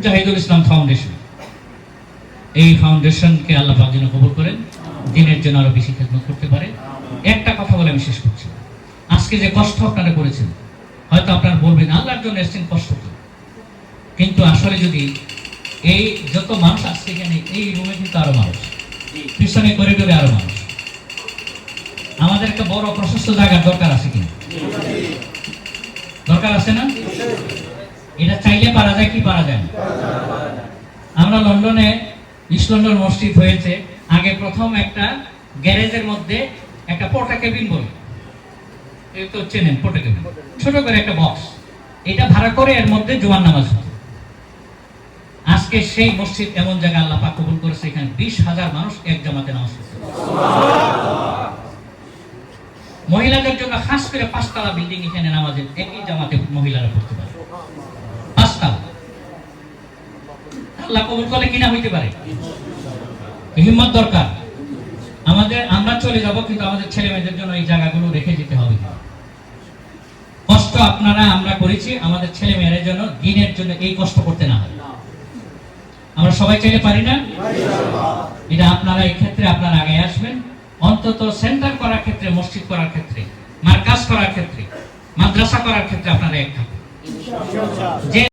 জাহিদুল ইসলাম foundation. এই ফাউন্ডেশনকে আল্লাহ পাক যেন কবুল করেন, দিনের জন্য আরো বেশি খেদমত করতে পারে। একটা কথা বলে আমি শেষ করছি, আজকে যে কষ্ট আপনারা করেছেন, হয়তো আপনারা বলবেন আল্লাহর জন্য এসেছেন, কষ্ট তো, কিন্তু আসলে যদি এই যত মানুষ আসছে এখানে, এই রুমে কিন্তু আরো মানুষ, পিছনে করিডোরে আরো মানুষ, আমাদের একটা বড় প্রশস্ত জায়গার দরকার আছে কিনা? দরকার আছে না? এটা চাইলে পারা যায় কি পারা যায় না? আমরা লন্ডনে ইস্ট লন্ডন মসজিদ হয়েছে, আগে প্রথম একটা গ্যারেজের মধ্যে একটা পোর্টা কেবিন বলে, এই তো চেনেন পোর্টা কেবিন, ছোট করে একটা বক্স, এটা ভাড়া করে এর মধ্যে জুমার নামাজ হতো। আজকে সেই মসজিদ এমন জায়গা আল্লাহ পাক কবুল করেছে, এখানে 20,000 মানুষ এক জামাতে নামাজ পড়ছে। মহিলাদের জন্য খাস করে 5তলা বিল্ডিং, এখানে নামাজের একই জামাতে মহিলারা পড়তে পারে, 5তলা। আল্লাহ কবুল করলে কিনা হইতে পারে, হিম্মত দরকার আমাদের। আমরা চলে যাব, কিন্তু আমাদের ছেলে মেয়েদের জন্য এই জায়গাগুলো রেখে যেতে হবে। কষ্ট আপনারা আমরা করেছি, আমাদের ছেলে মেয়েদের জন্য দিনের জন্য এই কষ্ট করতে না হয়। আমরা সবাই চাইলে পারি না? এটা আপনারা এই ক্ষেত্রে আপনারা আগে আসবেন, অন্তত সেন্টার করার ক্ষেত্রে, মসজিদ করার ক্ষেত্রে, মার্কাজ করার ক্ষেত্রে, মাদ্রাসা করার ক্ষেত্রে আপনারা এক থাকবেন। যে